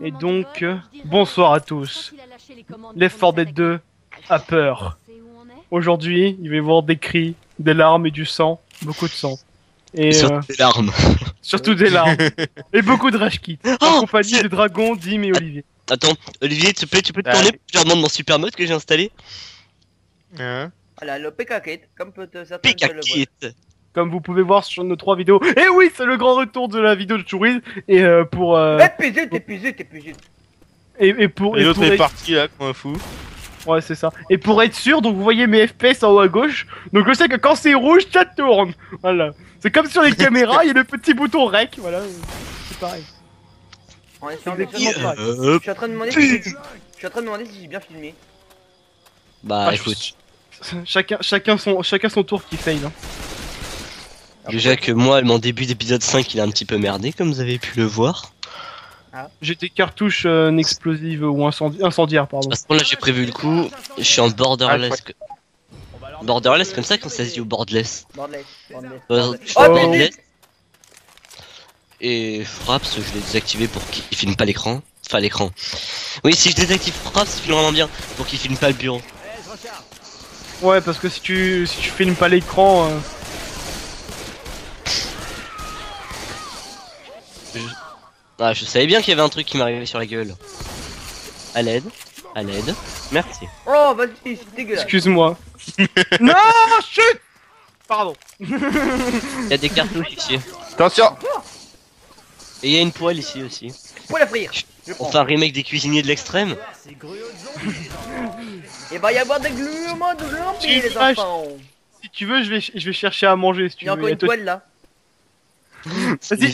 Et donc, bonsoir à tous. Left 4 Dead 2 a peur. Aujourd'hui, il va y avoir des cris, des larmes et du sang. Beaucoup de sang. Et surtout des larmes. surtout des larmes. Et beaucoup de rage kit. En compagnie de Dragon, Dim et Olivier. Attends, Olivier, s'il te plaît, tu peux te tourner pour que je leur demande mon super mode que j'ai installé. Voilà, le PK Kit, comme certains PK le voient. Kit. Comme vous pouvez voir sur nos 3 vidéos. Et oui, c'est le grand retour de la vidéo de Chouris. Et pour... T'es pisé. Et pour L'autre est être... parti là comme un fou. Ouais, c'est ça. Et pour être sûr, donc vous voyez mes FPS en haut à gauche. Donc je sais que quand c'est rouge, ça tourne. Voilà. C'est comme sur les caméras, il y a le petit bouton rec. Voilà. C'est pareil. En essayant C'est de- exactement pareil. Je suis en train de demander si j'ai bien filmé. Bah Ah, écoute, Chacun son tour qui fail. Hein. déjà que moi, mon début d'épisode 5, il a un petit peu merdé, comme vous avez pu le voir. J'ai des cartouches explosives ou incendiaires, pardon. De toute façon, là, j'ai prévu le coup. Je suis en borderless. Borderless, comme ça qu'on ça se dit ou borderless. Bordelais. Je suis Oh, en mais- borderless. Et Fraps, je l'ai désactivé pour qu'il filme pas l'écran. Enfin, l'écran. Oui, si je désactive Fraps, il filme vraiment bien. Pour qu'il filme pas le bureau. Ouais, parce que si tu filmes pas l'écran... Ah, je savais bien qu'il y avait un truc qui m'arrivait sur la gueule. À l'aide. À l'aide. Merci. Oh, vas-y, c'est dégueulasse. Excuse-moi. Non, chut. Pardon. Il y a des cartouches ici. Attention. Et il y a une poêle ici aussi. Pour la frire. Je On prends. fait un remake des cuisiniers de l'extrême. Et bah, y avoir des gluants de lampiers, les Ah, enfants. Si tu veux, je vais chercher à manger. Si tu Il y a veux. encore une toile là. Vas-y,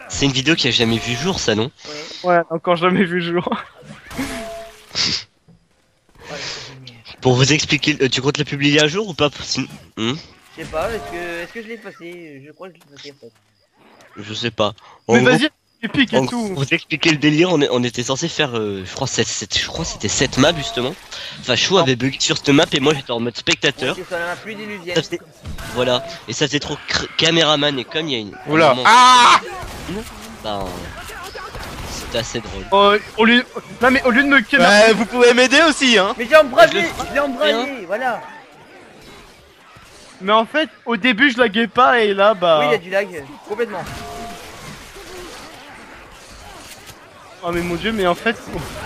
C'est une vidéo qui a jamais vu jour, ça, non? Ouais. Ouais, encore jamais vu le jour. Pour vous expliquer, tu comptes la publier un jour ou pas? Je sais pas, est-ce que je l'ai effacé? Je crois que je l'ai effacé en fait. Je sais pas. En Mais gros, vas-y, épique en et gros, tout. pour vous expliquer le délire, on était censé faire, je crois c'était cette map justement. Enfin, Chou avait bugué sur cette map et moi j'étais en mode spectateur. Parce que ça n'a plus d'illusion. Ça faisait- Voilà, et ça faisait trop caméraman et comme il y a une... Oula. vraiment- Ah. Ben, c'était assez drôle. Oh, non mais au lieu de me kidnapper, Ouais, vous pouvez m'aider aussi, hein. Mais j'ai embrasé, Je je l'ai embrasé, voilà. mais en fait, au début je laguais pas et là Oui, bah. il y a du lag, complètement. Oh mais mon dieu, mais en fait,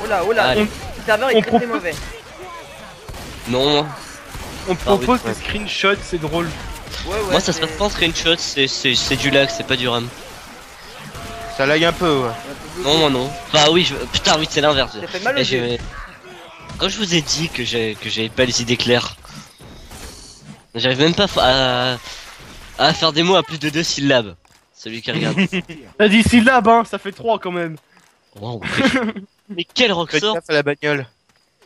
Oh là, Allez. le serveur est on très très propose- mauvais. Non, on propose oui. des screenshots, c'est drôle. Ouais, moi ça se c'est- passe pas en screenshot, c'est du lag, c'est pas du RAM. Ça lag un peu, ouais. Non, moi non. Enfin oui, putain oui c'est l'inverse. Ça fait mal aux Et yeux. quand je vous ai dit que j'avais pas les idées claires, j'arrive même pas à faire des mots à plus de 2 syllabes. Celui qui regarde. T'as dit syllabe, hein, ça fait 3 quand même. Wow. Mais quel Faites rockstar. gaffe à la bagnole.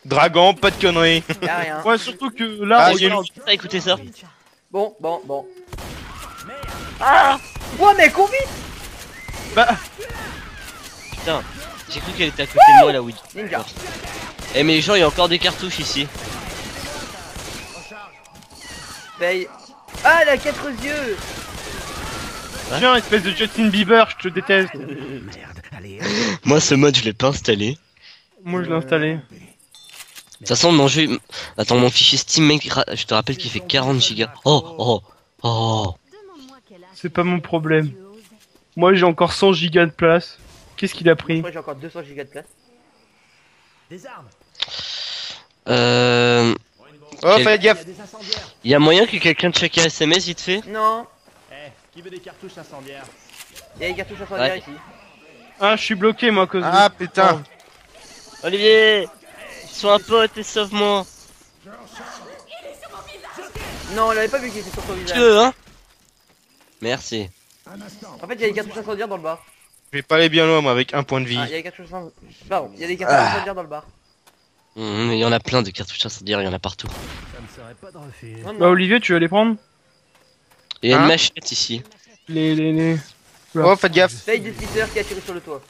Dragon, pas de conneries. Y'a rien. Ouais, surtout que là, Ah, regarde. Ah, écoutez ça. Bon. Ah. Ouais, mais cours vite. Bah, Putain, j'ai cru qu'elle était à côté de moi là, oui. Ninja. Eh mais les gens, il y a encore des cartouches ici. Paye. Ah, elle a 4 yeux. tiens, espèce de Justin Bieber, je te déteste. Moi ce mode je l'ai pas installé. Moi je l'ai installé. De toute façon mon jeu... Attends, mon fichier Steam mec, je te rappelle qu'il fait 40 gigas. Oh. C'est pas mon problème. Moi j'ai encore 100 gigas de place. Qu'est-ce qu'il a pris? Moi, j'ai encore 200 gigas de place. Oh, Quel- faites gaffe. Y a moyen que quelqu'un check un SMS vite fait? Non, Qui veut des cartouches incendiaires? il y a des cartouches incendiaires Ouais. ici. Ah, je suis bloqué moi à cause Ah putain. Olivier, sois un pote et sauve-moi. Non, on l'avait pas vu qu'il était sur son Tu visage. veux hein? Merci. En fait, il y a des cartouches incendiaires dans le bar. Je vais pas aller bien loin, moi, avec un point de vie. Ah, il y a des cartouches incendiaires. Pardon, il y a des cartouches incendiaires dans le bar. Mais il y en a plein de cartouches incendiaires, il y en a partout. Ça me serait pas de refus. Non, Bah non. Olivier, tu vas les prendre? Et il y a une Hein machette ici. Les... Oh, faites gaffe. Paye des splitters qui a tiré sur le toit.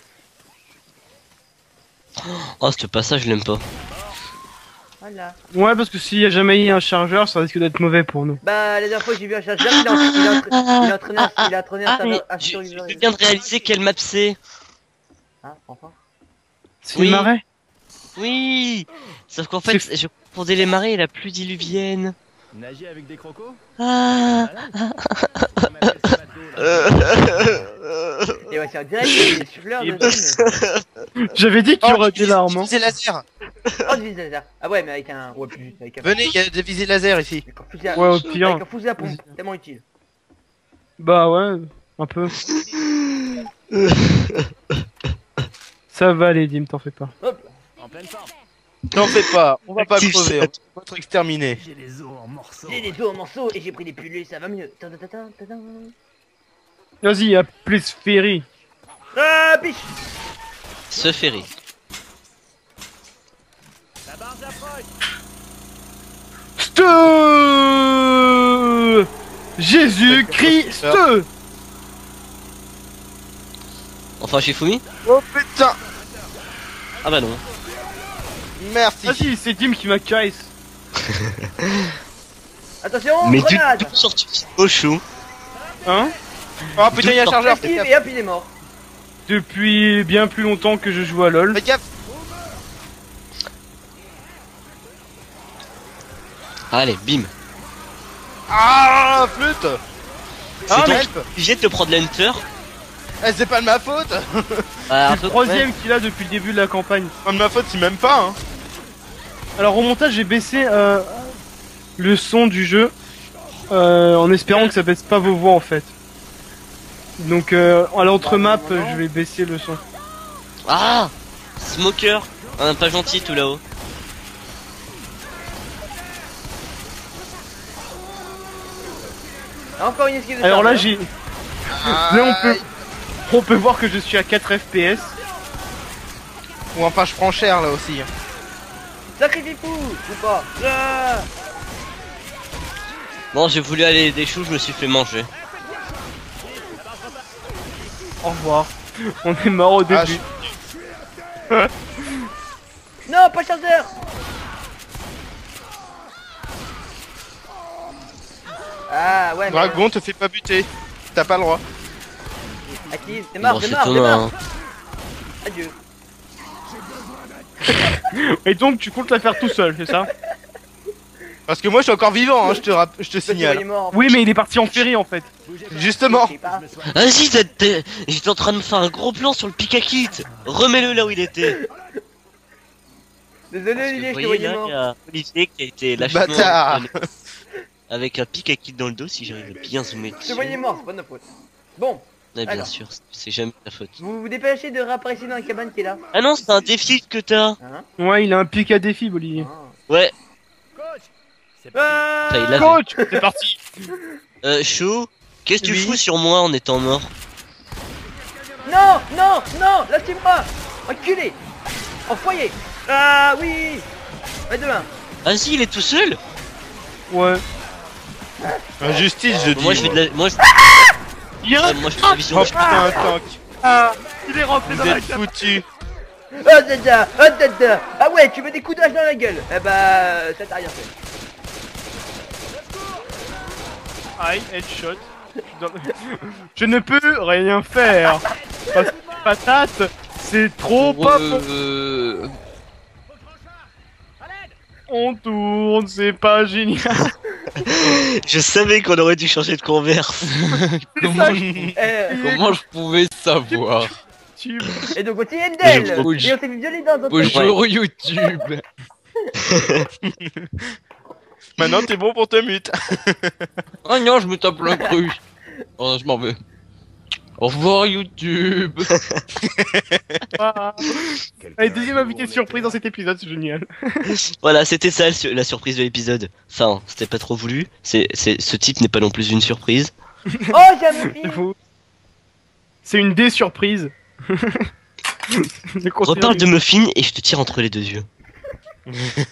Oh, ce passage, je l'aime pas. Voilà. Ouais, parce que s'il y a jamais eu un chargeur, ça risque d'être mauvais pour nous. Bah, la dernière fois que j'ai vu un chargeur, il a entraîné un Ah, serveur je survivant. viens de réaliser quelle map c'est. Enfin. C'est Oui. une marée. Oui. Sauf qu'en fait, je confondais les marées et la pluie diluvienne. Nager avec des crocos? Ah. On m'appelle ça bateau, là. Et ouais, c'est direct, il y a des fleurs Et de zone. J'avais dit qu'il y aurait des larmes. Hein. Visée laser. Oh, du visée laser. Ah ouais, mais avec un. Ouais, plus. Avec un. Venez, il y a des visées laser ici. Avec un fusil à. Ouais, au pire. Avec un fusil à pompe, tellement utile. Bah ouais, un peu. Ça va aller, Dim, t'en fais pas. Hop. En pleine forme. T'en fais pas, on va pas Active crever, shot. on va être exterminé. J'ai les os en morceaux. J'ai les dos en morceaux et j'ai pris des pilules, ça va mieux. Tadadadam, tadam. Vas-y, appelez Spheri. Ah, biche. Ce ferry. La barre d'approche. Jésus-Christ. Enfin, Shifumi? Oh putain, Ah bah non. merci. Ah si, c'est Dim qui m'a caresse. Attention, Mais grenade. du sorti au chou. Hein? Oh putain, il y a un chargeur, fais Esquive gaffe. et hop, il est mort. Depuis bien plus longtemps que je joue à LoL. Fais gaffe. Allez, bim. Ah, flûte. C'est Ah, donc help. obligé de te prendre l'enter. Eh, c'est pas de ma faute. Ah, C'est un le peu troisième qu'il a depuis le début de la campagne. Pas de ma faute, si même pas, hein. Alors au montage j'ai baissé le son du jeu en espérant que ça baisse pas vos voix en fait. Donc à l'entre-map je vais baisser le son. Ah, Smoker. Ah, pas gentil tout là-haut. Encore une esquive de Alors là chargeur. j'ai... Là on peut voir que je suis à 4 FPS. Ou enfin, je prends cher là aussi. Sacrifie fou ou pas. Ah. Bon, j'ai voulu aller des choux, je me suis fait manger. Au revoir. On est mort au Ah, début. Non, pas chargeur. Ah ouais, mais... Dragon, te fais pas buter. T'as pas le droit. Active, démarre, Bon, c'est démarre, ton démarre. hein. Adieu. Et donc tu comptes la faire tout seul, c'est ça? Parce que moi, je suis encore vivant, hein, je te Il est signale. mort. Oui mais il est parti en ferry en fait. Justement. Je sais pas. Vas-y, j'étais en train de me faire un gros plan sur le pick à kit. Remets-le là où il était. Désolé Parce que Olivier, vous je te voyez voyais là, mort. il y a Olivier qui a été lâché Bâtard. avec un pick à kit dans le dos si j'arrive à bien zoomer Je te dessus. voyais mort, c'est pas de notre faute. Bon, Ouais, bien Alors. sûr, c'est jamais ta faute. vous vous dépêchez de réapparaître dans la cabane qui est là. Ah non, c'est un défi que t'as. Hein Ouais il a un pic à défi Olivier. Ah. Ouais, Coach. C'est Ah. ça, il l'a Coach, c'est parti. Chou, qu'est-ce que tu Oui. fous sur moi en étant mort? Non, non, non, lâchez-moi. Enculé. Enfoyé. Ah oui. Ouais, de 1. Vas-y, il est tout seul. Ouais. Injustice, je dis. Moi je fais de la... Moi je, moi, je fais de la vision. Oh putain, un tank. Ah, il est rentré Vous dans la êtes cabane. foutus. Oh dada, oh dada. Ah ouais, tu veux des coups d'âge dans la gueule. Eh bah, ça t'a rien fait. Aïe, headshot. Je ne peux rien faire. Parce que patate, c'est trop pas bon. On tourne, c'est pas génial. Je savais qu'on aurait dû changer de converse. Comment je pouvais savoir? Et donc voici Endel. Je- Et on s'est fait violer dans un Bonjour YouTube. Maintenant, t'es bon pour te mute. Oh non, je me tape l'incruste. Oh non, je m'en vais. Au revoir YouTube. Allez, deuxième invité surprise dans cet épisode, c'est génial. Voilà, c'était ça la surprise de l'épisode. Enfin, c'était pas trop voulu. Ce type n'est pas non plus une surprise. Oh, j'ai un C'est muffin. faux. C'est une dé-surprise. Reparle de muffin et je te tire entre les deux yeux.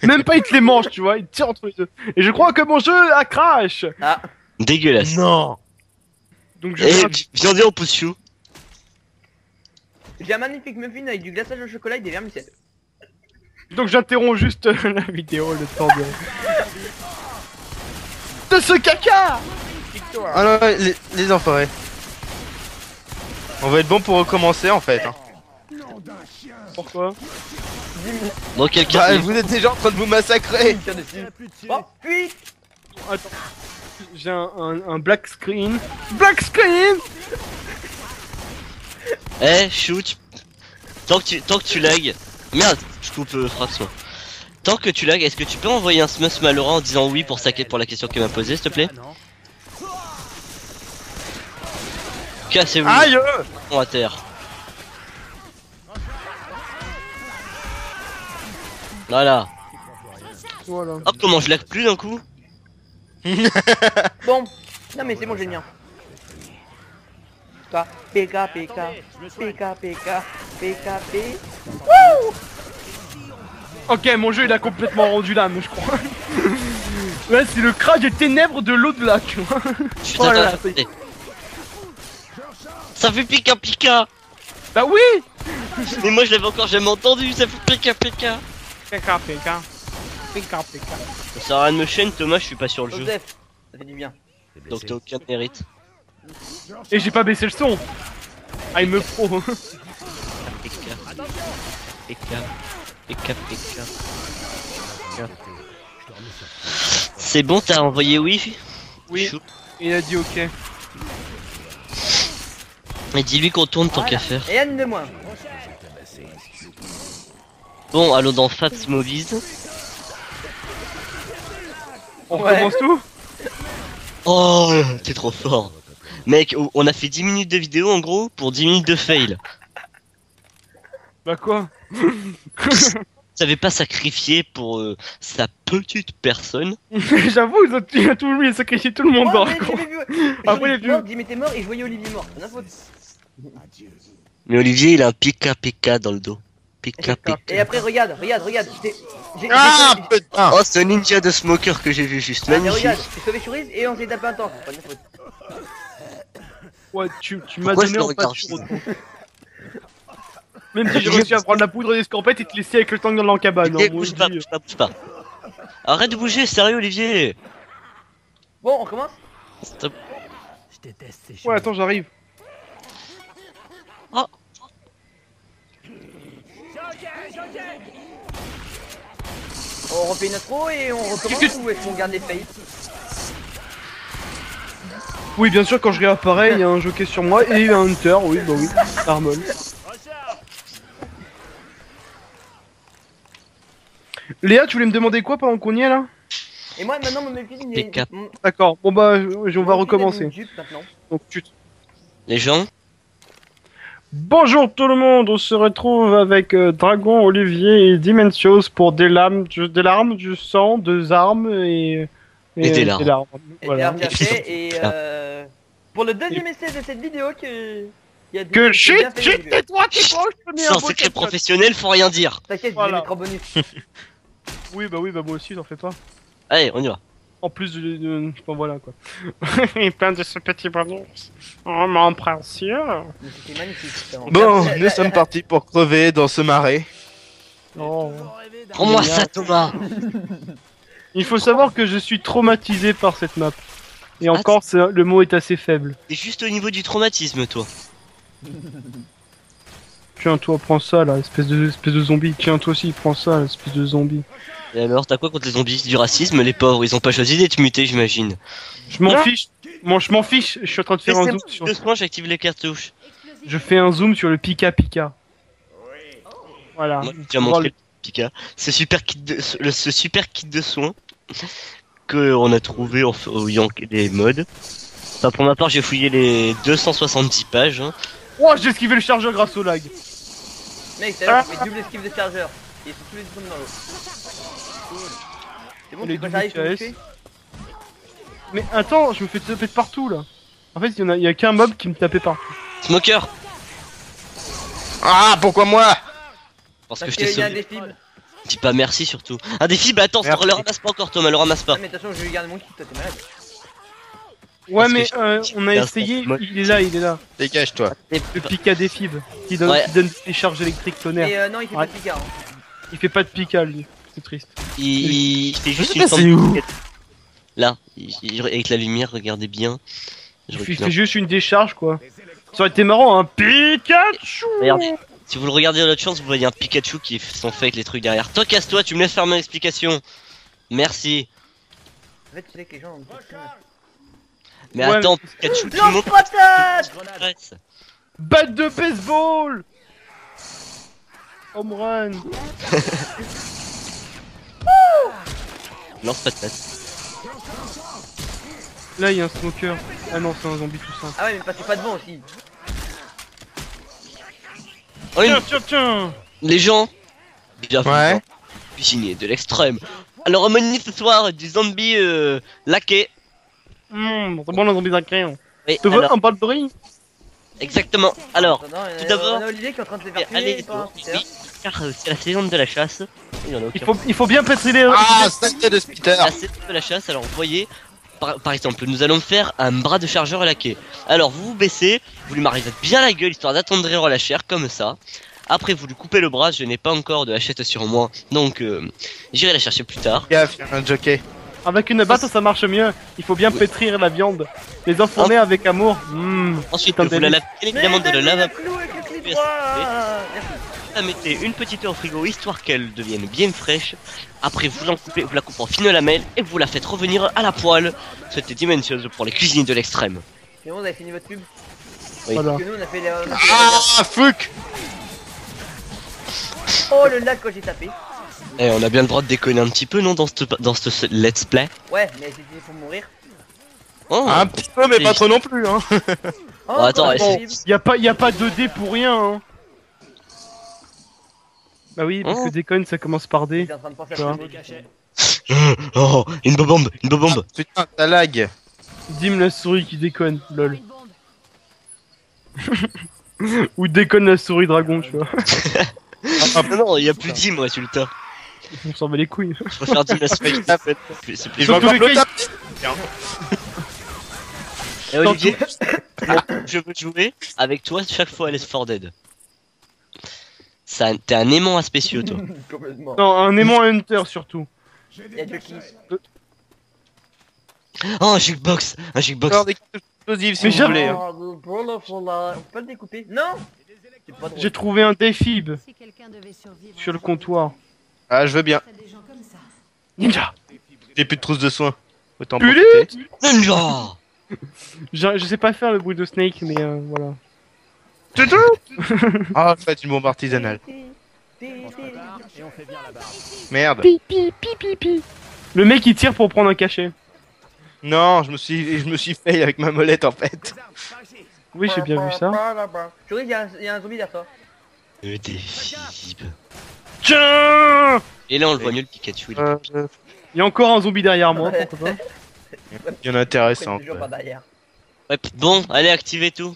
Même pas il te les mange, tu vois, il te tire entre les deux. Et je crois que mon jeu a crash. Ah, Dégueulasse. Non. Donc je Eh, crache. viens en pouce chou. j'ai un magnifique muffin avec du glaçage au chocolat et des vermicelles. Donc j'interromps juste la vidéo, le temps de ce caca. Ah non, les enfoirés. On va être bon pour recommencer en fait. Hein. Pourquoi? Bon, quelqu'un. Bah, vous êtes déjà en train de vous massacrer. Tire dessus. Il a plus de tirer. Bon, puis Attends. J'ai un black screen. Black screen. Eh, shoot. Tant que tu lag. Merde, je coupe fraction. Tant que tu lag, est-ce que tu peux envoyer un smus malheureux en disant oui pour la question qu'il m'a posée, s'il te plaît? Ah non. Cassez-vous. Aïe. On à terre. Voilà. Voilà. Hop, comment je lag plus d'un coup? bon. Non mais c'est bon, j'ai le mien. PK, PK, Attendez, je me soigne. PK, PK, PK, P. Ok, mon jeu il a complètement rendu l'âme, je crois. Ouais, c'est le crash des ténèbres de l'au-delà, tu vois. Putain, Oh là là, attendez. Ça fait pika pika. Bah oui. Mais moi je l'avais encore jamais entendu, ça fait pika pika. PK. Ça sert à rien de me chaîne Thomas, je suis pas sur le jeu. Joseph, ça fait du bien. Donc t'as aucun mérite. Et j'ai pas baissé le son. Ah, il me pro. Pika. Pika. Pika pika. C'est bon, t'as envoyé oui? Oui. Chou. Il a dit ok. Mais dis-lui qu'on tourne tant Voilà. qu'à faire. Et Anne de moins. Bon, allons dans Fats Movies. On Ouais. recommence tout. Oh, t'es trop fort. Mec, on a fait 10 minutes de vidéo en gros pour 10 minutes de fail. Bah quoi? Savait pas sacrifier pour sa petite personne. J'avoue, il a tout lui, il a sacrifié tout le monde dans Ouais, le mais coin. j'ai vu. Après, les J'aurais dit mort, dit mais t'es mort et je voyais Olivier mort. C'est ma faute. Mais Olivier, il a un pika pika dans le dos. Pika pika. Et après, regarde. Ah putain. Oh, c'est un ninja de smoker que j'ai vu juste. Mais Magnifique. regarde, j'ai sauvé Chourise et on s'est tapé un temps. C'est pas de ma faute. Ouais, tu m'as Pourquoi je donné le en regarde pâture. Même si j'ai réussi à prendre la poudre d'escampette et te laisser avec le tank dans la cabane. Olivier, hein, moi, bouge je pas, dis, bouge pas, bouge pas. Arrête de bouger, sérieux Olivier. Bon, on commence. Stop. Je déteste ces choses. Ouais, attends, j'arrive. On refait une intro et on recommence ou est-ce qu'on garde les fails? Oui, bien sûr, quand je réapparais, il y a un jockey sur moi et un hunter, oui, bah oui, Armon. Recharge. Léa, tu voulais me demander quoi pendant qu'on y est là? Et moi maintenant mon fils il PK. est. D'accord, bon bah, on va recommencer. Maintenant. Donc, tu... Les gens. Bonjour tout le monde, on se retrouve avec Dragon, Olivier et Dimensios pour des larmes, du sang, des armes et des larmes. Et Voilà. bien fait et pour le deuxième essai de cette vidéo que. Il y a des Que j'ai shit, bien fait shit, au début. tais-toi, tu penses que je te mets Sans un beau secret headshot. professionnel, faut rien dire. T'inquiète, je Voilà. vais mettre en bonus. Oui, bah moi aussi, t'en fais pas. Allez, on y va. En plus bon, voilà quoi. Et plein de ce petit bonus. Oh mon précieux. Mais c'était magnifique. ça. Bon, La- nous sommes partis pour crever dans ce marais. Oh. Prends-moi ça, Thomas. Il faut savoir que je suis traumatisé par cette map. Et encore, le mot est assez faible. T'es juste au niveau du traumatisme, toi. Tiens, toi, prends ça là, espèce de zombie. Tiens, toi aussi, prends ça, espèce de zombie. Et alors, t'as quoi contre les zombies? Du racisme, les pauvres, ils ont pas choisi d'être mutés, j'imagine. Je m'en fiche. Moi, je m'en fiche. Je suis en train de faire un zoom sur. De soin, j'active les cartouches. Je fais un zoom sur le Pika Pika. Voilà. Moi, j'ai déjà montré le Pika. Ce super kit de soins que on a trouvé en fouillant les mods. Enfin, pour ma part, j'ai fouillé les 270 pages. Hein. Oh, j'ai esquivé le chargeur grâce au lag. Mec, t'as vu, double esquive de chargeur. Et ils sont tous les deux dans l'eau. C'est bon, Les tu pas doubles j'arrive, KS. je fais. Mais attends, je me fais taper de partout là. En fait, il y a qu'un mob qui me tapait partout. Smoker. Ah, pourquoi moi? Parce que Parce je t'ai qu'il y a un sauvé. défi. Dis pas merci surtout. Un défi, bah attends, Merci. le ramasse pas encore, Thomas, le ramasse pas. Ah, mais attention, je vais garder mon kit, toi t'es malade. Ouais, Parce mais que on a j'ai un essayé, sens mode. il est là. Dégage-toi. Le Pika des fibres, qui donne, Ouais. qui donne des charges électriques tonnerre. Mais non, il fait Ouais. pas de picard. Hein. Il fait pas de Pika lui, c'est triste. Il fait juste sais une pas c'est où. Là, avec la lumière, regardez bien. Je Il recule fait juste une décharge quoi. Ça aurait été marrant, hein. Pikachu. Regarde. Si vous le regardez dans l'autre chance, vous voyez un Pikachu qui sont fait avec les trucs derrière. Toi, casse-toi, tu me laisses faire mon explication. Merci. En fait, tu sais que les gens ont dit que- Mais Ouais, attends, Pikachu, tout le Non, monde patate! s'intéresse. Batte de baseball. Home run. Lance pas de patte. Là, il y a un smoker. Ah non, c'est un zombie tout simple. Ah ouais, mais passez pas devant aussi. Oh, une- Tiens. Les gens, bienvenue Ouais. dans Cuisinier de l'extrême. Alors, au menu ce soir, du zombie laqué. C'est bon, un zombie d'un crayon. Oui, Tu veux alors, un bol de riz? exactement. Alors, Attends, tout d'abord- on a Olivier qui est en train de se et faire tuer allez, par un Peter. oui, car c'est la saison de la chasse. Il y en a aucun. Il faut bien pétrir les... Ah, c'était de Spitter. La saison de la chasse, alors vous voyez, par exemple, nous allons faire un bras de chargeur laqué. Alors vous vous baissez, vous lui m'arrivez bien la gueule histoire d'attendrir la chair comme ça. Après vous lui coupez le bras, je n'ai pas encore de hachette sur moi, donc j'irai la chercher plus tard. Gaffe, y'a un jockey. Avec une batte, ça marche mieux. Il faut bien pétrir la viande. Les enfourner avec amour. Ensuite Putain, vous la délice. lavez bien évidemment de la lave à clou avec le clip Merci. droit. Merci. la mettez une petite heure au frigo histoire qu'elle devienne bien fraîche. Après vous la coupez en fines lamelles et vous la faites revenir à la poêle. C'était dimensionneuse pour les cuisiniers de l'extrême. Sinon, vous avez fini votre pub. Oui. Voilà. Parce que nous, on a fait la... Ah, fuck. Oh, le lac quand j'ai tapé. Et on a bien le droit de déconner un petit peu, non, dans ce let's play. Ouais, mais c'était pour mourir. Oh, Un petit peu, mais pas trop non plus, hein. Oh, attends, quand c'est- même. Y a pas 2D pour rien, hein. Bah oui, parce Oh. que déconne, ça commence par D. J'étais en train de penser à Tu vois. ce mot. Oh, une bombe, une bombe. Putain, ça lag. Dim la souris qui déconne, lol. Ou déconne la souris dragon, tu vois. Ah, non, il y a plus d'hymne résultat. On s'en bat les couilles. Je préfère dire la space. C'est plus Et je vais Dans tous encore les le cas, taper. Et Olivier, je veux jouer avec toi chaque fois à Left 4 Dead. T'es un aimant à spéciaux, toi. Complètement. Non, un aimant hunter surtout. Y'a Chucky. Oh, un jukebox, un jukebox. Encore des explosifs si Mais vous j'aime- voulez. Hein. Oh, on peut pas le découper. Non. C'est pas drôle. J'ai trouvé un défib sur le comptoir. Ah, je veux bien. Ninja. J'ai plus de trousse de soins. Autant Putain. profiter. Ninja. Je sais pas faire le bruit de Snake, mais voilà. Ah, faites une bombe artisanale. Et on fait bien la barre. Merde. Pi, pi, pi, pi, pi. Le mec il tire pour prendre un cachet. Non, je me suis fail avec ma molette en fait. Oui, j'ai bien vu ça. Chérie, y'a un zombie derrière toi. Le défib. Tiens. Et là, on le voit mieux, le Pikachu. il est- Il y a encore un zombie derrière moi, pourquoi pas. Il y en a intéressant. Toujours par derrière. Ouais, bon, allez, activez tout.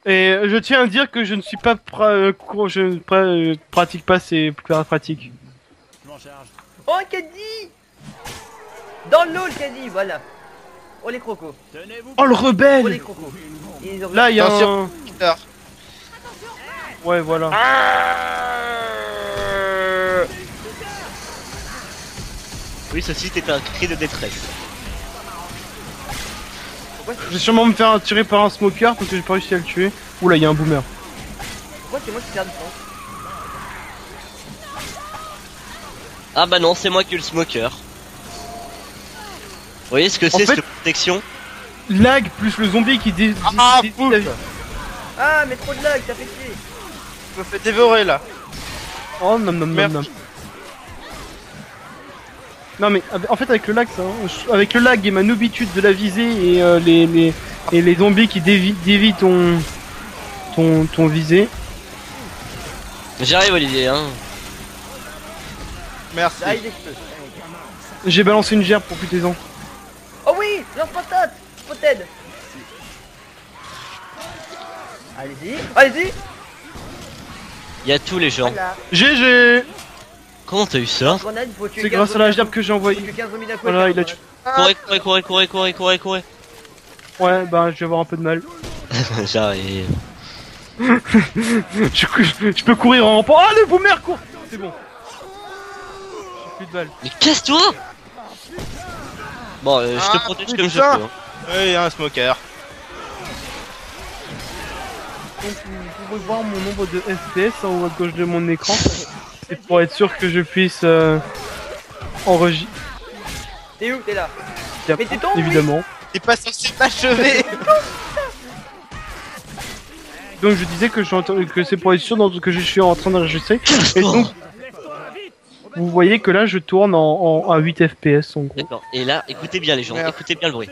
Et je tiens à dire que je ne suis pas pratique pas ces pratiques. Je m'en charge. Oh, un caddie. Dans l'eau, le caddie, voilà. Oh, les crocos. Tenez-vous. Oh le Oh, les rebelle. crocos. Ils ont- Là il y a Attention. un... Ouais voilà. Oui, ceci est un cri de détresse. Je vais sûrement me faire tirer par un smoker parce que j'ai pas réussi à le tuer. Oula, il y a un boomer. Pourquoi c'est moi qui perds du temps? Ah bah non, c'est moi qui ai le smoker. Vous voyez ce que c'est, fait- cette protection? Lag plus le zombie qui Ah, dé- fou. Ah, mais trop de lag, t'as fait chier. Je me fais dévorer là. Oh non non non Merde. non. Non mais en fait avec le lag ça, hein, avec le lag et ma noobitude de la visée et les zombies qui dévient ton visée. J'arrive, Olivier, hein. Merci. Là, il explose. J'ai balancé une gerbe pour putain. Oh oui, lance patate. Poted. Allez-y, allez-y. Il y a tous les gens. Voilà. GG. Comment t'as eu ça? Grenade, il faut tuer C'est 15 grâce à la zombies gerbe que j'ai Faut envoyée. tuer 15 zombies d'un coup. Voilà, avec il a la tué. Courez. Ouais bah je vais avoir un peu de mal. J'arrive. Je peux courir en rampant. Ah le boomer court. C'est bon. J'ai plus de balles. Mais casse-toi! Bon, je te Ah, protège comme je peux. putain. Hein. Ouais, il y a un smoker. Donc vous pouvez voir mon nombre de FPS en haut à gauche de mon écran. C'est pour être sûr que je puisse enregistrer. T'es où? T'es là? Mais tu tombes, évidemment. T'es pas censé m'achever. Donc je disais que que c'est pour être sûr que je suis en train d'enregistrer. Et donc vous voyez que là je tourne à 8 FPS en gros. D'accord. Et là, écoutez bien les gens, Merde. écoutez bien le bruit.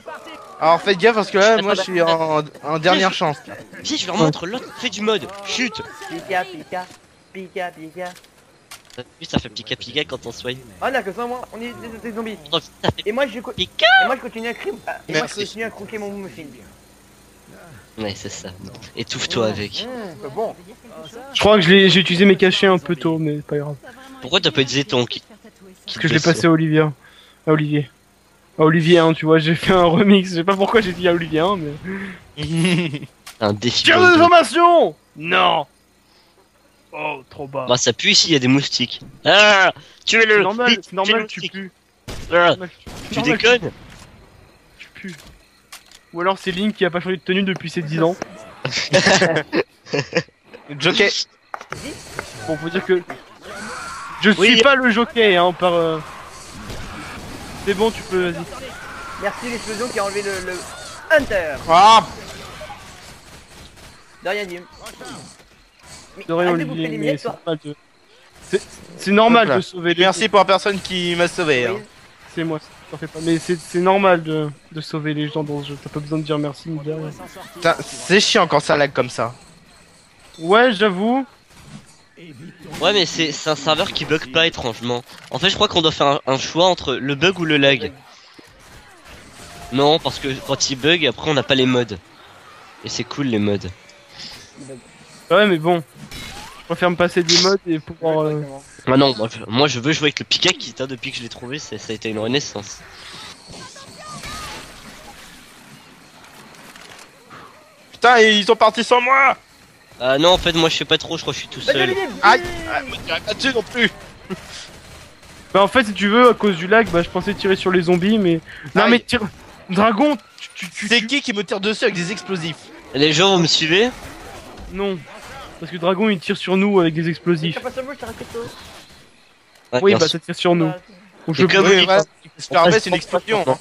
Alors faites gaffe parce que là, moi je suis en dernière chance. Viens, je leur montre l'autre fait du mode. Chut. Pika, pika, pika, pika. Ça fait pika pika quand on soigne. Ah là, que ça, moi, on est des zombies. Oh, ça fait Et moi, je pika. continue à crier. Et moi, je continue à croquer mon muffin. Ouais, c'est ça. Étouffe-toi avec. C'est bon. Je crois que j'ai utilisé mes cachets un peu tôt, mais pas grave. Pourquoi t'as pas utilisé ton kit? Parce que je l'ai passé à Olivier. À Olivier. À Olivier 1, tu vois, j'ai fait un remix. Je sais pas pourquoi j'ai dit à Olivier 1, mais. Un défi. Tire de déformation. Non. Oh, trop bas. Bah ça pue ici, il y a des moustiques. Ah, tuez-le. C'est normal, Vite, c'est normal, tuez le tu moustique. pues. Ah, Normal, tu normal, déconnes? Tu pues. Ou alors c'est Link qui a pas changé de tenue depuis ses 10 ans. Jockey. Bon, faut dire que. Je Oui. suis pas le jockey, hein, par. C'est bon, tu peux, vas-y. Merci l'explosion qui a enlevé le Hunter. Ah. De rien, Dim. Mais De rien, arrête de bouffer Olivier, les mais miettes, c'est toi. normal de. C'est normal Hop là. de sauver les. Merci pour la personne qui m'a sauvé. Oui. Hein. C'est moi, t'en fais pas. Mais c'est normal de sauver les gens dans ce jeu. T'as pas besoin de dire merci ni de rien. Putain, c'est chiant quand ça lag comme ça. Ouais, j'avoue. Ouais, mais c'est un serveur qui bug pas étrangement. En fait, je crois qu'on doit faire un choix entre le bug ou le lag. Non, parce que quand il bug, après on n'a pas les modes. Et c'est cool les modes. Ouais, mais bon. Je préfère me passer des modes et pouvoir. Exactement. Ah non, moi je veux jouer avec le Pika qui depuis que je l'ai trouvé, ça a été une renaissance. Putain, ils sont partis sans moi. Ah non, en fait, moi je sais pas trop, je crois que je suis tout Vas-y, seul. Olivier, Aïe, moi tu pas dessus non plus. Bah, en fait, si tu veux, à cause du lag, bah, je pensais tirer sur les zombies, mais. Non, Aïe. mais tire. Dragon, C'est qui me tire dessus avec des explosifs? Les gens, vous me suivez? Non. Parce que Dragon il tire sur nous avec des explosifs. T'as pas ça, moi, je t'arrête tôt. Ouais, Oui, merci. bah ça tire sur nous. Donc je Et comme Oui, oui, voilà. Ce qui permet, c'est une on explosion. passe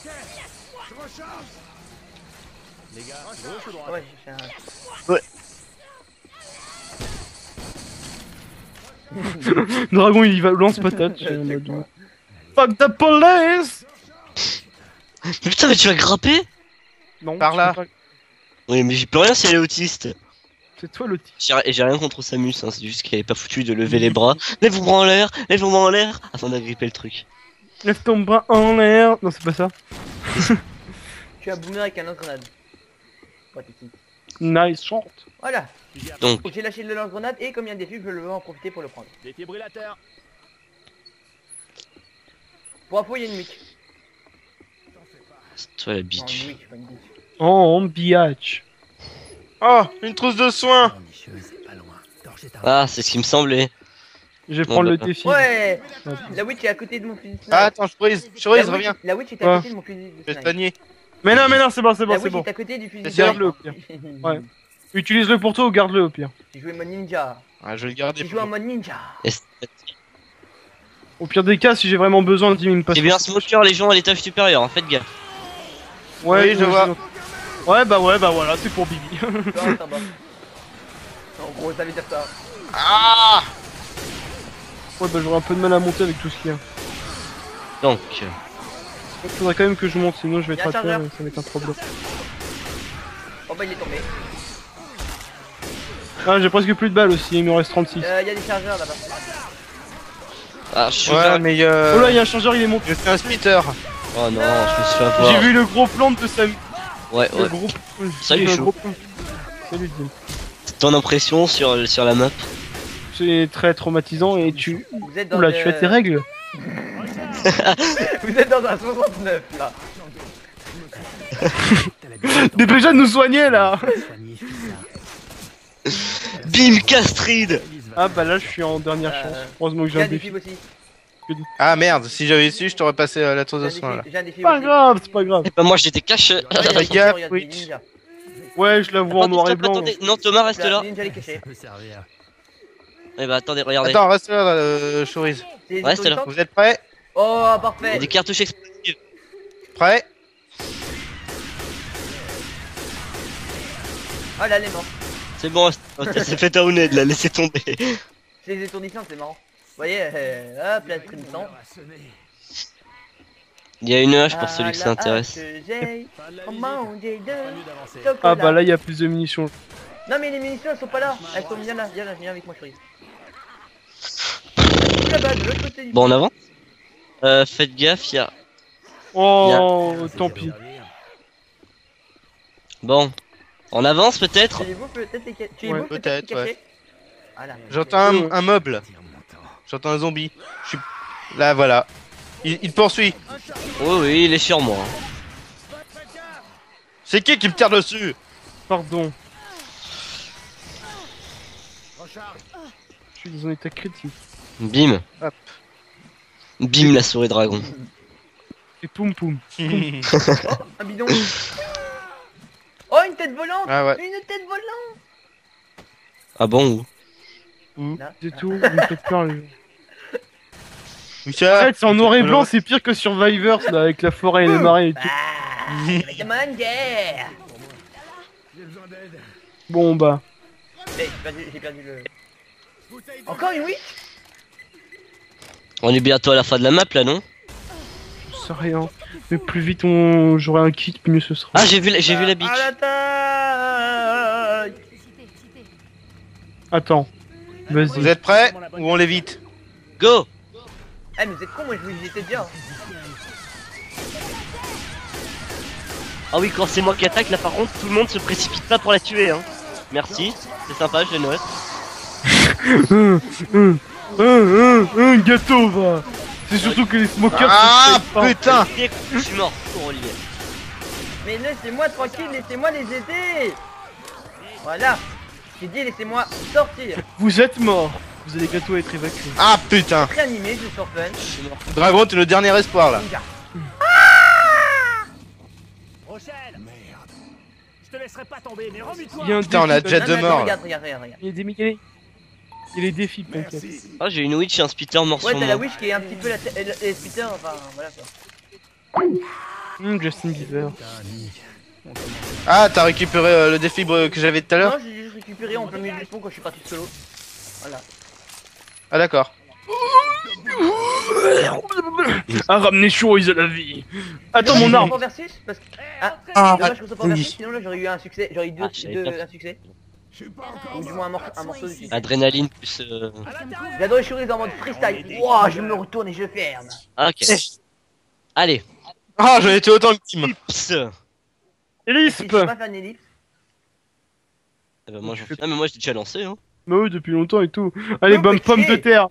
Ouais, j'ai fait un. Dragon il y va lance patate. Fuck the police. Mais putain, mais tu vas grimper? Non. Par tu là. peux pas. Oui, mais j'ai plus rien si elle est autiste. C'est toi le J'ai rien contre Samus, hein, c'est juste qu'elle est pas foutue de lever les bras. Lève-vous en l'air, lève-vous en l'air, afin d'agripper le truc. Lève ton bras en l'air. Non, c'est pas ça. Tu as boomé avec un lance-grenade. Pathétique. Nice shot. Voilà. Donc, J'ai lâché le lance-grenade et comme il y a un défi, je veux en profiter pour le prendre. Défibrillateur. Pour info, il y a une mic. c'est toi la Non, une bitch. mic, pas une bitch. Oh, biatch. Oh, une trousse de soins. Ah, c'est ce qui me semblait. Je vais Bon, prendre le bah, défi. Ouais. La witch est à côté de mon fusil de snipe. Ah, attends, Choriz, reviens. La witch est à Ouais. côté de mon fusil de Je vais te snipe. panier. Mais non, c'est bon, La c'est witch bon. est à côté du fusil de C'est snipe. Garde-le au pire. Ouais. Utilise-le pour toi ou garde-le au pire. J'ai joué en mode ninja. Ah, je vais le garder. J'ai joué en mode ninja. Au pire des cas, si j'ai vraiment besoin de 10 minutes J'ai bien smoker les gens à l'étage supérieur, en faites gaffe. Ouais, Oui, je vois. Ouais, bah voilà, c'est pour Bibi. Non, ça va. En gros, ça veut dire ça. Ah. Ouais, bah j'aurai un peu de mal à monter avec tout ce qu'il y a. Donc, Faudrait quand même que je monte, sinon je vais Y a un être à terre chargeur. et ça va être un problème. Oh bah il est tombé. Ah, j'ai presque plus de balles aussi, il me reste 36. Y a des chargeurs là-bas. ah, je suis Ouais, mais Oh là, il y a un chargeur, il est monté. je fais un splitter. Oh non, je me suis fait avoir. J'ai vu le gros plan de Sam. Ouais, Le ouais. gros. Salut, j'ai vu un chaud. gros plan. Salut, Jim. Ton impression sur la map? C'est très traumatisant et tu. Vous êtes dans Oula, le- tu as tes règles. Vous êtes dans un 69 là. Dépêche-toi de nous soigner là. Bim, Castrid! Ah bah là, je suis en dernière chance. Heureusement que j'ai J'ai un un défi défi. aussi. Ah merde, si j'avais su, je t'aurais passé la trousse de J'ai soins un là. défi. J'ai un défi Pas aussi. grave, c'est pas grave. Et bah moi j'étais caché. Ah, il y a Fais un gaffe, il y a des Witch. ninjas. Ouais, je la vois en Attendez, noir et stop, blanc. attendez. Non, Thomas, reste là. Ninja les cacher. Ça peut servir. Eh bah, attendez, regardez. Attends, reste là, Choriz. C'est Reste là. étourdissant. Vous êtes prêts? Oh, Il y a parfait. des cartouches explosives. Prêts? Ah là, elle est morte. C'est bon, ça s'est fait à Ned, là, laissez tomber. C'est les étourdissants, c'est marrant. Vous voyez, hop, la trémissant. Il y a une hache pour celui que ça intéresse. Pas de la Oh musique. mon dieu Pas mieux de d'avancer. chocolat. Ah bah là, il y a plus de munitions. Non mais les munitions elles sont pas là. Elles sont bien là, viens avec moi chérie. Là-bas, de l'autre côté du Bon, en avant. Faites gaffe, il y a... Oh, Ça tant peut pis. servir. Bon. On avance peut-être. Tuez-vous peut-être les cachés. Ouais, Tuez-vous peut-être, les cachés. Voilà. J'entends un meuble. J'entends un zombie. Je suis... Là, voilà. Il poursuit. Oui, oui, il est sur moi. C'est qui me tire dessus? Pardon, Recharge. je suis dans un état critique. Bim. Hop. Bim, la souris dragon. Et poum poum. Un bidon. Oh une tête volante. Ah ouais. Une tête volante. Ah bon C'est tout, vous me faites peur les gens. Michel. Arrête, c'est en noir et blanc, c'est pire que Survivors là, avec la forêt et les marais et tout. Ah, avec la guerre. J'ai besoin d'aide. Bon bah, J'ai perdu le... Encore une witch. On est bientôt à la fin de la map là, non? je sais rien. Mais plus vite j'aurai un kit, mieux ce sera. Ah, j'ai vu la biche. À la taille. Attends, vas-y. Vous êtes prêts? Ou on l'évite? Go. Eh mais vous êtes con, moi je vous disais bien. Ah oui, quand c'est moi qui attaque, là par contre, tout le monde se précipite pas pour la tuer, hein. Merci, c'est sympa, je le note. Un gâteau va. C'est surtout que les smokers Ah se payent putain! Je suis mort, pour Olivier. Mais laissez-moi tranquille, laissez-moi les aider. Voilà. J'ai dit laissez-moi sortir. pas. Vous êtes mort. Vous allez bientôt être évacués. Ah putain! Réanimé, je suis fun. Je suis mort. Dragon, t'es le dernier espoir là. Ninja. Rochelle. Merde. Je te laisserai pas tomber, mais remue-toi. Il y a un Putain, on a défi, jet Non, de mais mort là. regarde. Il y a des mécaniques. Il y a les défis, t'inquiète. Ah, j'ai une witch et un spitter mort Ouais, sur t'as la moi. Wish qui est un petit peu la Peter, enfin voilà quoi. Justin Bieber. Ah, t'as récupéré le défi que j'avais tout à l'heure? Non, j'ai juste récupéré en plein milieu du pont quand je suis parti solo. Voilà. Ah d'accord. À ramener Choriz à la vie. Attends, mon arme. Pour versus parce que... Ah, dommage que ce soit pas oui. versus, sinon là j'aurais eu un succès, j'aurais eu Ah, je savais pas. un succès. Ou du moins un morceau de succès. Adrénaline plus... J'adore les chouris en mode freestyle. Wouah, je me retourne et je ferme. Ah, ok. Allez. Ah, j'en étais autant que team. Psst. Elisp. Je peux pas faire une ellipse. Eh ben, moi, ah, mais moi, j'ai déjà lancé, hein. Bah oui, depuis longtemps et tout. Allez, Non, bam, mais pomme qui de terre.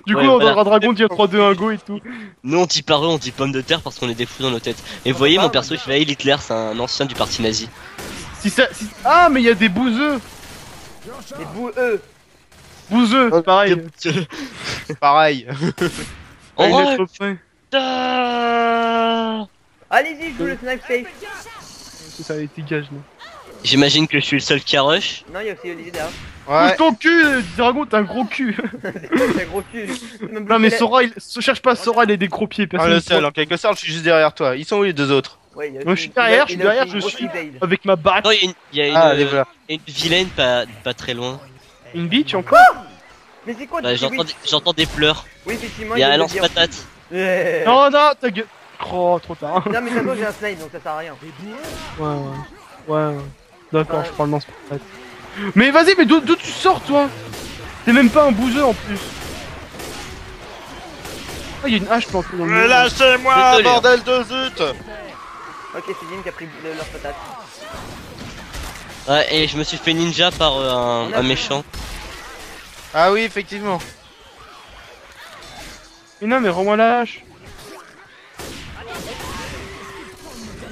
Du coup, Ouais, on voilà. entendra Dragon dire 3, 2, 1, go et tout. Nous, on dit pareux, on dit pomme de terre parce qu'on est des fous dans nos têtes. Et vous voyez, mon perso, il fait Heil Hitler, c'est un ancien du parti nazi. Ah, mais il y a des bouseux. Les bouts eux. Bouseux, c'est pareil. Pareil. En Allez, vrai. notre frère. Ah. Allez-y, je joue le snipe safe. Ça a été gage, non. J'imagine que je suis le seul qui a rush. Non, il y a aussi Olivier derrière. Ouais. Pousse ton cul, Dragon, t'as un gros cul. C'est un gros cul. Non, mais Sora, cherche pas Sora, il a des gros pieds. Ah, Personne le ne seul, croit. en quelque sorte, je suis juste derrière toi. Ils sont où les deux autres? Ouais, il y a Moi, aussi je suis une- derrière, il y a aussi une je grosse suis evade. avec ma batte. Non, il y a une, Ah, allez, voilà. une vilaine pas très loin. Une bitch encore. Mais c'est quoi Bah, ce j'entends des pleurs. Oui, effectivement, Il y a vient un de le dire. lance-patate. Ouais. Non, non, ta gueule. Oh, trop tard. Non, mais de toute façon, j'ai un snipe donc ça sert à rien. Ouais. D'accord, je parle dans ce fait. Mais vas-y, mais d'où tu sors, toi? T'es même pas un bouseux en plus. Ah, y'a une hache plantée dans le mur. Lâchez-moi, Désolé, hein. bordel de zut! Ok, c'est Jim qui a pris leur patate. Ouais, et je me suis fait ninja par un méchant. Ah oui, effectivement. Mais non, mais rends-moi la hache.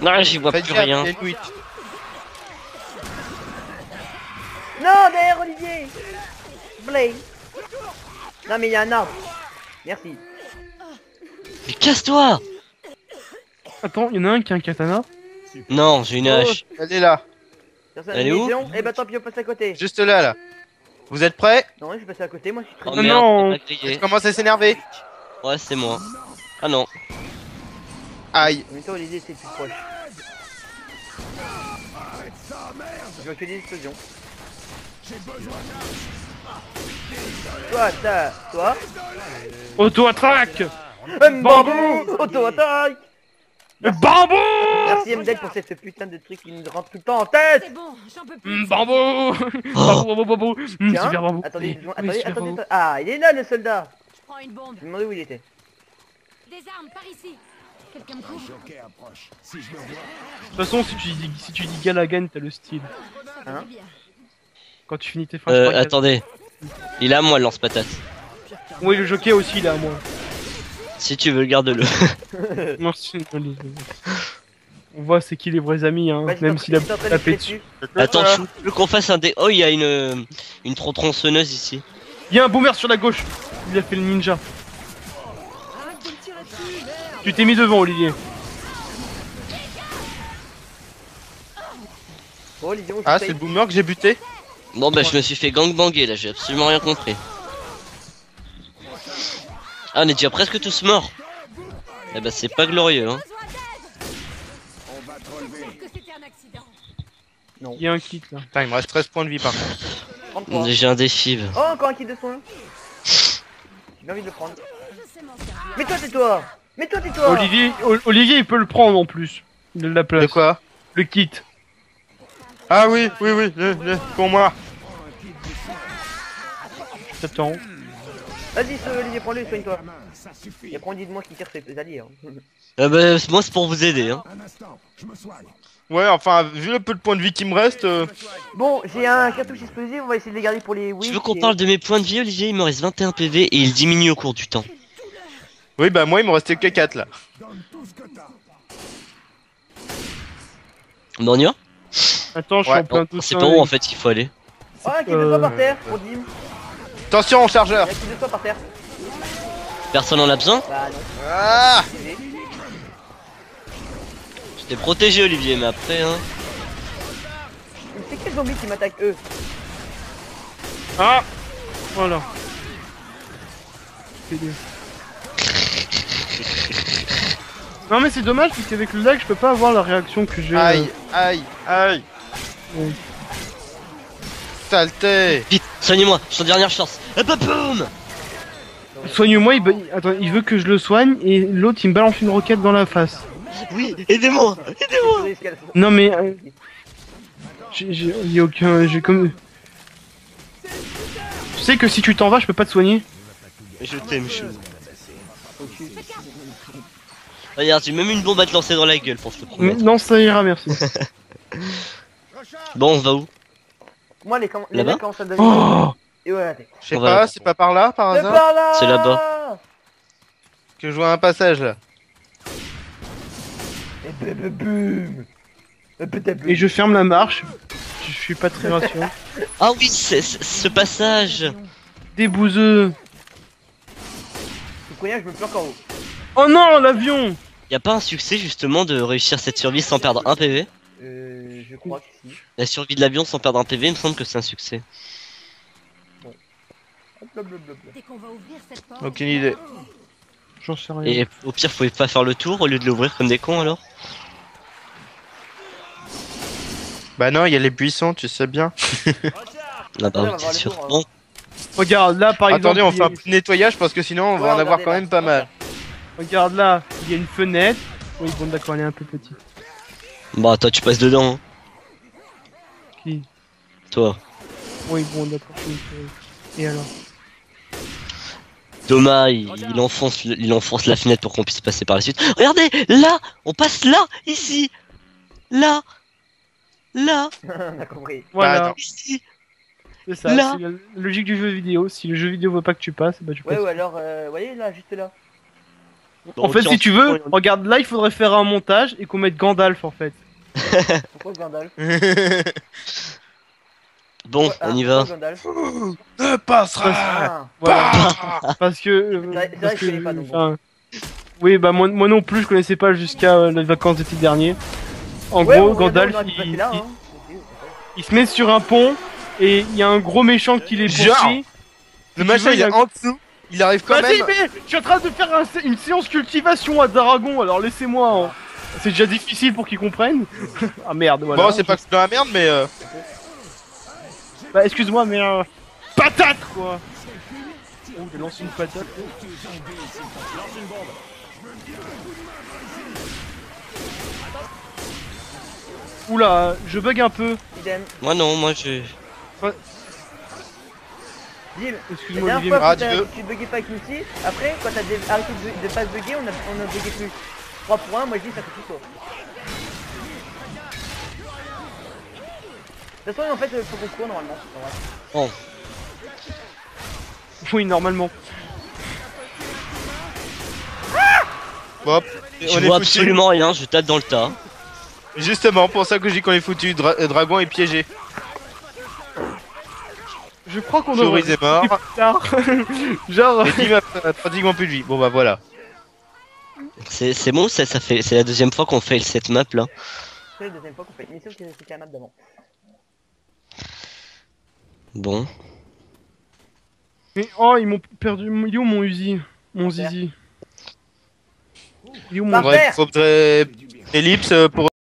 Non, j'y vois Faites plus gaffe, rien. il y a une witch. Non, derrière Olivier. Blade. Non, mais il y a un arbre. Merci. Mais casse-toi! Attends, y'en a un qui a un katana. Non, j'ai une hache. Elle est là. Personne Elle est où? Eh bah tant pis, on passe à côté. Juste là, là. Vous êtes prêts? Non, je vais passer à côté, moi je suis très Oh Non, merde, non. t'es pas grillé. Je commence à s'énerver. Ouais, c'est moi. Ah non. Aïe. En même temps, Olivier, c'est plus proche. Je vois que des explosions. Toi. Auto-attaque. Bambou. Auto-attaque. Bambou. Merci MDL pour cette putain de truc qui nous rentre tout le temps en tête. C'est bon, j'en peux plus. Bambou. Bambou. Tiens, Super bambou. attendez, Oui, attendez, super attendez, bambou. attendez. Ah, il est là le soldat. Je prends une bombe. Je me demandais où il était. Des armes par ici. Quelqu'un me couvre. De toute façon, si tu dis Galagan, t'as le style. Ça Hein fait bien. Quand tu finis tes phrases par Galagan. Attendez. Il est à moi le lance-patate. Oui, le jockey aussi, il est à moi. Si tu veux, garde-le. Merci. On voit c'est qui les vrais amis, hein. Bah, Même s'il a j'étais en train de tapé tirer dessus. Attends, je veux qu'on fasse un dé. Oh, il y a une tronçonneuse ici. Il y a un boomer sur la gauche. Il a fait le ninja. Tu t'es mis devant, Olivier. Oh, Olivier, on Ah, se c'est le paye. boomer que j'ai buté. Bon, bah, je me suis fait gangbanger là, j'ai absolument rien compris. Ah, on est déjà presque tous morts. Eh bah, c'est pas glorieux, hein. Sauf que c'était un accident. Il y a un kit là. Putain, il me reste 13 points de vie par contre. 33. J'ai un défi. Oh, encore un kit de soin. J'ai envie de le prendre. Je sais m'en servir. Mais toi, tais-toi. Mais toi, tais-toi. Olivier, il peut le prendre en plus. Il a de la place. De quoi? Le kit. Ah oui, pour moi. T'attends. Vas-y, Olivier, prends-le, soigne-toi. Et après, on dit de moi qui tire ses alliés. Hein. Ah bah, moi, c'est pour vous aider, hein. Ouais, enfin, vu le peu de points de vie qui me reste, Bon, j'ai un cartouche explosif, on va essayer de les garder pour les Tu wins. veux qu'on parle de mes points de vie, Olivier? Il me reste 21 PV et il diminue au cours du temps. oui, bah moi il me restait que 4 là. Bon, on y va? Attends, je suis Ouais, en plein Non, tout c'est pas où en fait qu'il faut aller. Oh, un kit de soin par terre, pour Dim. Attention, chargeur. Un kit de soin par terre. Personne en a besoin? Bah non. Ah, Désolé. Je t'ai protégé, Olivier, mais après, hein. Mais c'est quels zombies qui m'attaquent eux? Ah. Voilà. C'est bien. Non mais c'est dommage parce qu'avec le lag je peux pas avoir la réaction que j'ai. aïe, aïe. Oui. Saleté. Vite, soignez-moi, je suis en dernière chance. Hop, hop, boum! Soigne-moi, attends, il veut que je le soigne et l'autre il me balance une roquette dans la face. Oui, aidez-moi! Aidez-moi! Non mais y a aucun, j'ai comme. Tu sais que si tu t'en vas, je peux pas te soigner. Je t'aime, chou. Regarde, j'ai même une bombe à te lancer dans la gueule pour te le Mais promettre. non, ça ira, merci. Bon, on va où? Moi, les Là-bas mecs commencent à devenir. Oh. Et ouais, t'es. Je sais On va pas, là. c'est pas par là par C'est hasard par là. C'est là-bas. que je vois un passage là. Et boum. Et je ferme la marche. Je suis pas très rassuré. Ah oui, c'est ce passage! Des bouseux. Ce cognac, je me plante en haut. Oh non, l'avion. Y a pas un succès justement de réussir cette survie sans perdre un PV? Je crois que si. La survie de l'avion sans perdre un PV, il me semble que c'est un succès. Blablabla. Dès qu'on va ouvrir cette porte. Aucune idée. J'en sais rien. Et au pire, faut pas faire le tour au lieu de l'ouvrir comme des cons alors? Bah non, il y a les buissons, tu sais bien. Ah on va bah, voir c'est le sûr. tour, hein. Bon, Regarde là par exemple. Attendez, on il y fait a- un petit nettoyage parce que sinon on va Ouais, en avoir regardez quand là. même pas mal. Regarde là, il y a une fenêtre. Oui bon d'accord, elle est un peu petite. bah toi tu passes dedans, hein. Qui? Toi. Oui bon d'accord. Et alors? Thomas, il enfonce la fenêtre pour qu'on puisse passer par la suite. Regardez, là, on passe là, ici, là, là, On a compris. Voilà, attends. ici. c'est ça. là. C'est la logique du jeu vidéo. Si le jeu vidéo veut pas que tu passes, bah tu passes. Ouais, ou alors, vous voyez là, juste là. Bon, En fait, au pire, si tu on- veux, regarde là, il faudrait faire un montage et qu'on mette Gandalf en fait. Pourquoi Gandalf? Bon, on y va. Pourquoi Gandalf? Ne passera. Ah, Voilà. Parce que. C'est vrai parce que je connais pas, donc bon. enfin, oui, bah moi non plus, je connaissais pas jusqu'à les vacances d'été dernier. En ouais, gros, on aurait Gandalf, pu passer il, là, il- hein. Il se met sur un pont et il y a un gros méchant qui les Genre. poursuit. Le tu machin veux, il il y est a- en dessous. Il arrive quand Vas-y, même. mais je suis en train de faire une séance cultivation à Daragon, alors laissez-moi. Hein. C'est déjà difficile pour qu'ils comprennent. Ah merde, voilà. Bon, c'est pas que c'est dans la merde, mais Bah excuse-moi, mais patate quoi. Oh, il a lancé une patate. Oula, je bug un peu. Idem. Moi non, moi je... Dim, la Excuse-moi dernière Olivier. fois Ah, que tu veux. tu buguais pas avec Lucie, après, quand t'as arrêté de pas se bugger, on a bugué plus. 3 pour 1, moi je dis ça fait tout quoi. De toute façon, en fait, faut qu'on court normalement. Bon, Oui, normalement. hop. je On est vois foutu. absolument rien, je tape dans le tas. Justement, pour ça que je dis qu'on est foutu. Dragon est piégé. Je crois qu'on devrait. Choriz est mort. plus tard. Genre. Et Dim a pratiquement plus de vie. Bon bah voilà. C'est bon, ça fait... C'est la deuxième fois qu'on fait cette map là. C'est la deuxième fois qu'on fait une mission qui était la map d'avant. Bon. Mais oh, ils m'ont perdu. Il est où mon Uzi? Mon Zizi? Il est où mon. Parfait. Bref, faudrait ellipse pour